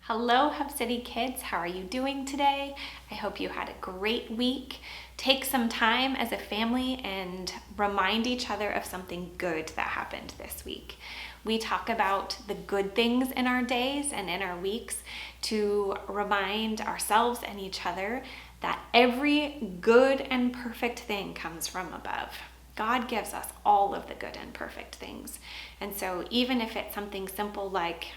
Hello, Hub City kids. How are you doing today? I hope you had a great week. Take some time as a family and remind each other of something good that happened this week. We talk about the good things in our days and in our weeks to remind ourselves and each other that every good and perfect thing comes from above. God gives us all of the good and perfect things. And so even if it's something simple like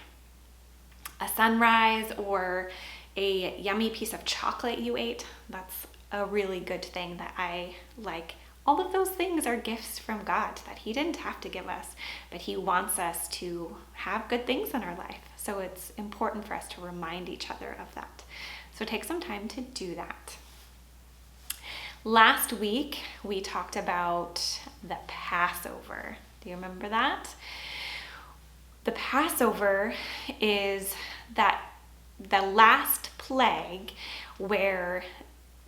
a sunrise or a yummy piece of chocolate you ate, that's a really good thing that I like. All of those things are gifts from God that He didn't have to give us, but He wants us to have good things in our life. So it's important for us to remind each other of that. So take some time to do that. Last week, we talked about the Passover. Do you remember that? The Passover is the last plague where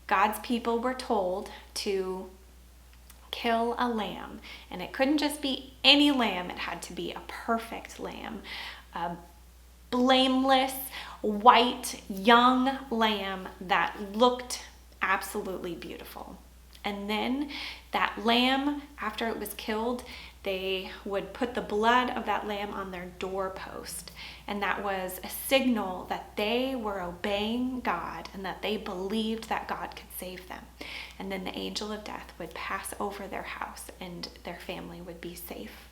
God's people were told to kill a lamb. And it couldn't just be any lamb, it had to be a perfect lamb. A blameless, white, young lamb that looked absolutely beautiful. And then that lamb, after it was killed, they would put the blood of that lamb on their doorpost. And that was a signal that they were obeying God and that they believed that God could save them. And then the angel of death would pass over their house and their family would be safe.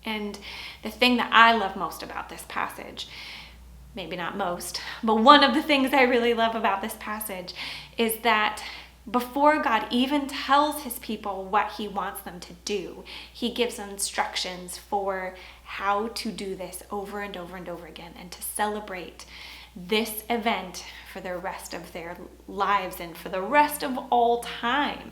And the thing that I love most about this passage, maybe not most, but one of the things I really love about this passage is that before God even tells His people what He wants them to do, He gives them instructions for how to do this over and over and over again and to celebrate this event for the rest of their lives and for the rest of all time.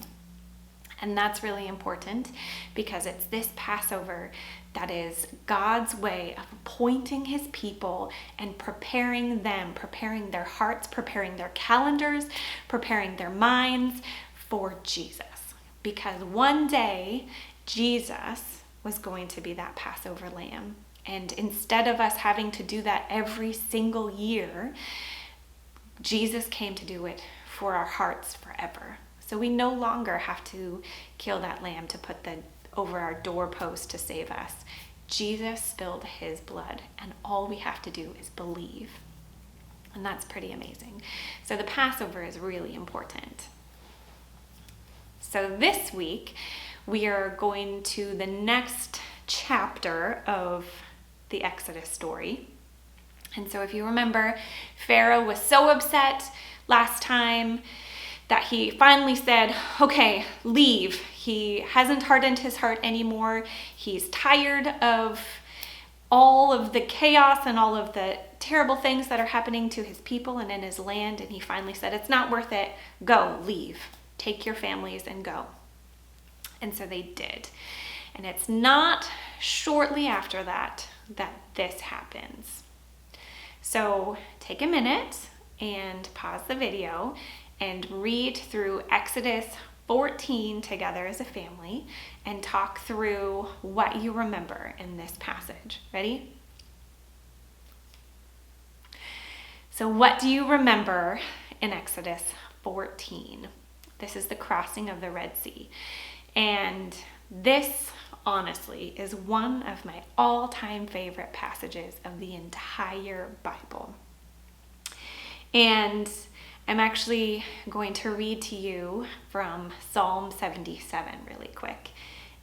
And that's really important because it's this Passover that is God's way of appointing His people and preparing them, preparing their hearts, preparing their calendars, preparing their minds for Jesus. Because one day, Jesus was going to be that Passover lamb. And instead of us having to do that every single year, Jesus came to do it for our hearts forever. So we no longer have to kill that lamb to put over our doorpost to save us. Jesus spilled His blood, and all we have to do is believe. And that's pretty amazing. So the Passover is really important. So this week, we are going to the next chapter of the Exodus story. And so if you remember, Pharaoh was so upset last time that he finally said, okay, leave. He hasn't hardened his heart anymore. He's tired of all of the chaos and all of the terrible things that are happening to his people and in his land. And he finally said, it's not worth it. Go, leave. Take your families and go. And so they did. And it's not shortly after that this happens. So take a minute and pause the video and read through Exodus 14 together as a family and talk through what you remember in this passage. Ready? So what do you remember in Exodus 14? This is the crossing of the Red Sea. And this, honestly, is one of my all-time favorite passages of the entire Bible. And I'm actually going to read to you from Psalm 77 really quick.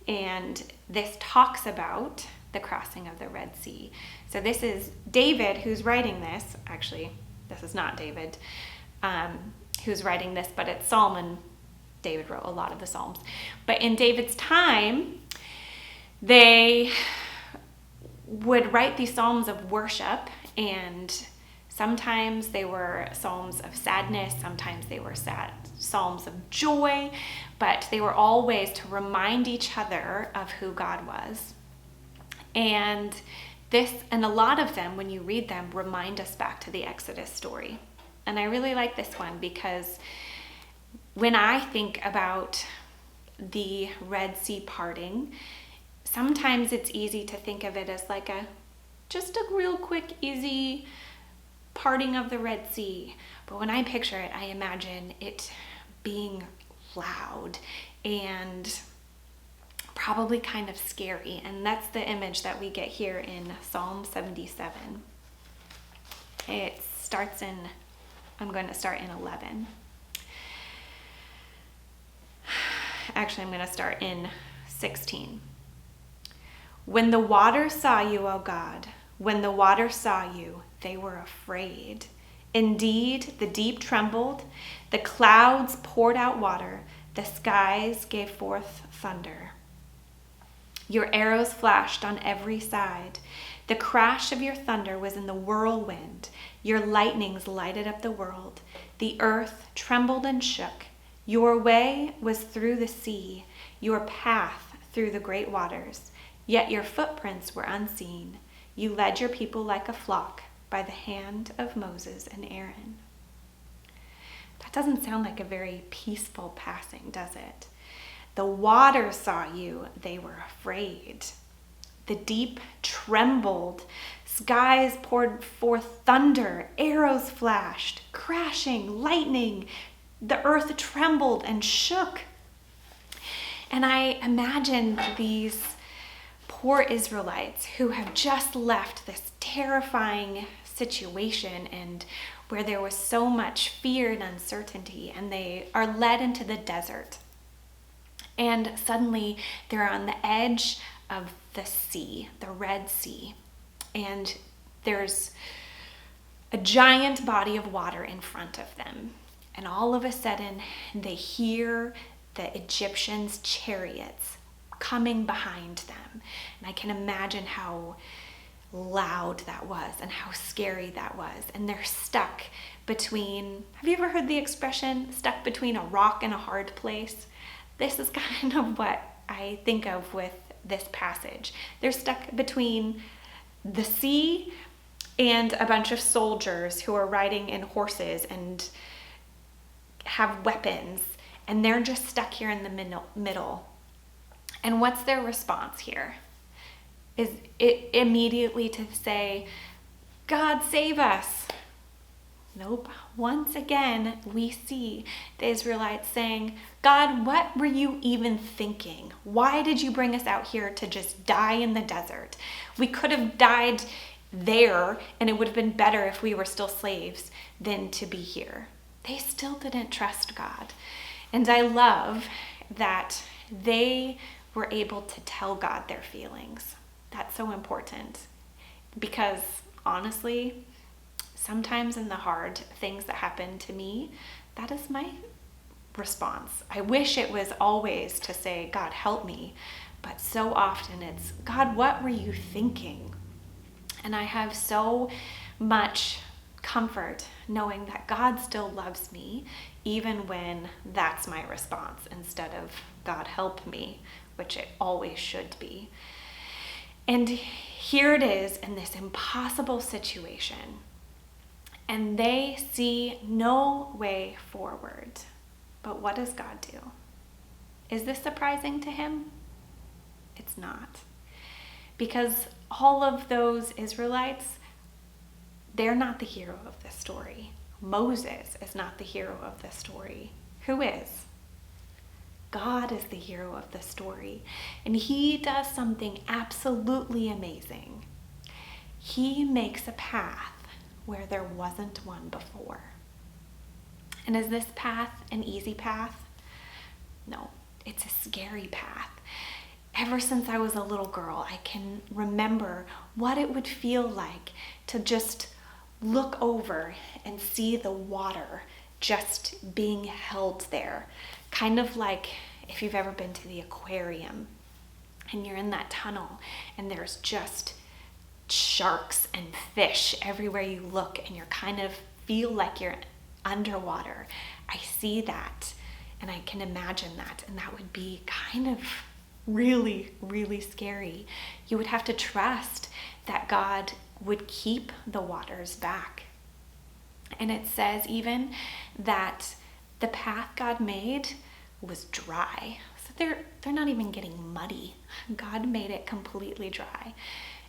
And this talks about the crossing of the Red Sea. So this is David who's writing this. Actually, this is not David who's writing this, but it's Solomon. David wrote a lot of the Psalms. But in David's time, they would write these Psalms of worship, and sometimes they were psalms of sadness, sometimes they were psalms of joy, but they were all ways to remind each other of who God was. And a lot of them, when you read them, remind us back to the Exodus story. And I really like this one because when I think about the Red Sea parting, sometimes it's easy to think of it as like just a real quick, easy parting of the Red Sea. But when I picture it, I imagine it being loud and probably kind of scary. And that's the image that we get here in Psalm 77. I'm going to start in 11. Actually, I'm going to start in 16. When the waters saw you, O God, when the waters saw you, they were afraid. Indeed, the deep trembled, the clouds poured out water, the skies gave forth thunder. Your arrows flashed on every side. The crash of your thunder was in the whirlwind. Your lightnings lighted up the world. The earth trembled and shook. Your way was through the sea, your path through the great waters. Yet your footprints were unseen. You led your people like a flock by the hand of Moses and Aaron. That doesn't sound like a very peaceful passing, does it? The waters saw you, they were afraid. The deep trembled, skies poured forth thunder, arrows flashed, crashing, lightning. The earth trembled and shook. And I imagine these poor Israelites who have just left this terrifying situation and where there was so much fear and uncertainty, and they are led into the desert. And suddenly they're on the edge of the sea, the Red Sea. And there's a giant body of water in front of them. And all of a sudden, they hear the Egyptians' chariots coming behind them. And I can imagine how loud that was and how scary that was. And they're stuck between, have you ever heard the expression, stuck between a rock and a hard place? This is kind of what I think of with this passage. They're stuck between the sea and a bunch of soldiers who are riding in horses and have weapons, and they're just stuck here in the middle. And what's their response here? Is it immediately to say, God save us? Nope. Once again, we see the Israelites saying, God, what were you even thinking? Why did you bring us out here to just die in the desert? We could have died there, and it would have been better if we were still slaves than to be here. They still didn't trust God. And I love that they were able to tell God their feelings. That's so important because honestly, sometimes in the hard things that happen to me, that is my response. I wish it was always to say, God, help me. But so often it's, God, what were you thinking? And I have so much comfort knowing that God still loves me, even when that's my response instead of God help me, which it always should be. And here it is in this impossible situation, and they see no way forward. But what does God do? Is this surprising to him? It's not. Because all of those Israelites, they're not the hero of this story. Moses is not the hero of this story. Who is? God is the hero of the story. And he does something absolutely amazing. He makes a path where there wasn't one before. And is this path an easy path? No, it's a scary path. Ever since I was a little girl, I can remember what it would feel like to just look over and see the water just being held there. Kind of like if you've ever been to the aquarium and you're in that tunnel and there's just sharks and fish everywhere you look and you're kind of feel like you're underwater. I see that and I can imagine that, and that would be kind of really, really scary. You would have to trust that God would keep the waters back. And it says even that the path God made was dry. So they're not even getting muddy. God made it completely dry.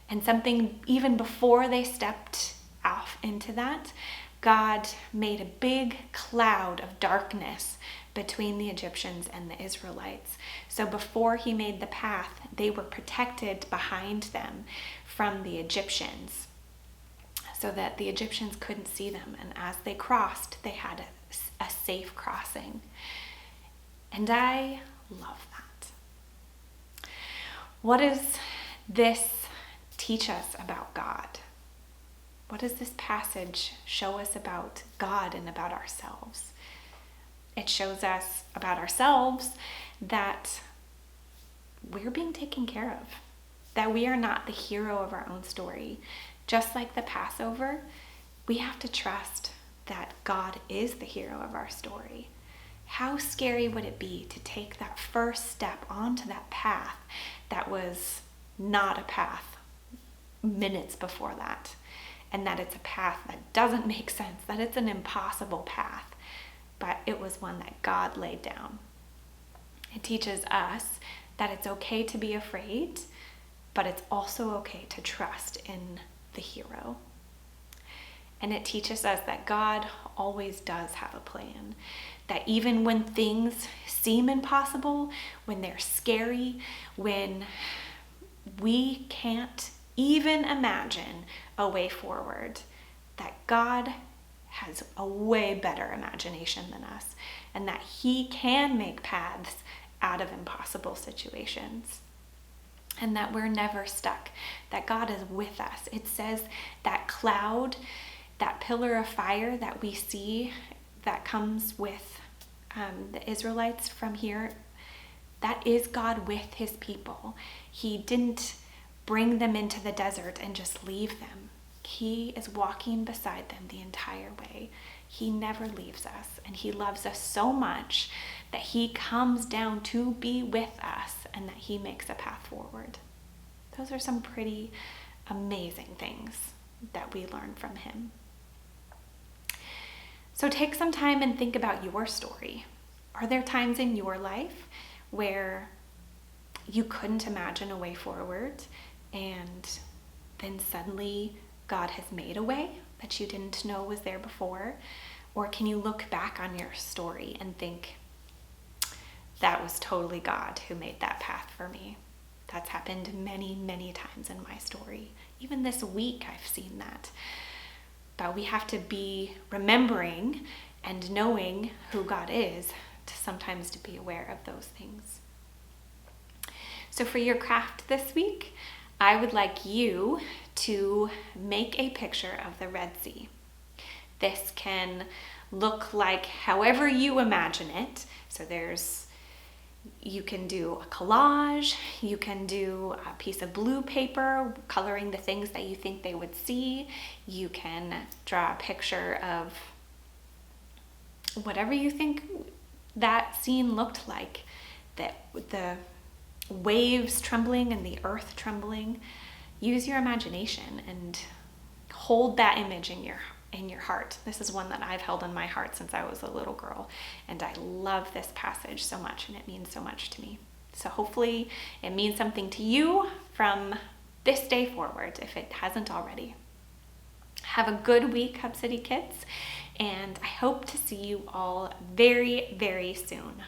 And something even before they stepped off into that, God made a big cloud of darkness between the Egyptians and the Israelites. So before he made the path, they were protected behind them from the Egyptians so that the Egyptians couldn't see them. And as they crossed, they had a safe crossing. And I love that. What does this teach us about God? What does this passage show us about God and about ourselves? It shows us about ourselves that we're being taken care of, that we are not the hero of our own story. Just like the Passover, we have to trust that God is the hero of our story. How scary would it be to take that first step onto that path that was not a path minutes before that, and that it's a path that doesn't make sense, that it's an impossible path, but it was one that God laid down. It teaches us that it's okay to be afraid, but it's also okay to trust in the hero. And it teaches us that God always does have a plan, that even when things seem impossible, when they're scary, when we can't even imagine a way forward, that God has a way better imagination than us, and that he can make paths out of impossible situations, and that we're never stuck, that God is with us. It says that cloud, that pillar of fire that we see that comes with the Israelites from here, that is God with his people. He didn't bring them into the desert and just leave them. He is walking beside them the entire way. He never leaves us, and he loves us so much that he comes down to be with us and that he makes a path forward. Those are some pretty amazing things that we learn from him. So take some time and think about your story. Are there times in your life where you couldn't imagine a way forward, and then suddenly God has made a way that you didn't know was there before? Or can you look back on your story and think, that was totally God who made that path for me? That's happened many, many times in my story. Even this week I've seen that. But we have to be remembering and knowing who God is to sometimes to be aware of those things. So for your craft this week, I would like you to make a picture of the Red Sea. This can look like however you imagine it. So you can do a collage, you can do a piece of blue paper coloring the things that you think they would see. You can draw a picture of whatever you think that scene looked like, that the waves trembling and the earth trembling. Use your imagination and hold that image in your heart. This is one that I've held in my heart since I was a little girl, and I love this passage so much, and it means so much to me. So hopefully it means something to you from this day forward, if it hasn't already. Have a good week, Hub City Kids, and I hope to see you all very, very soon.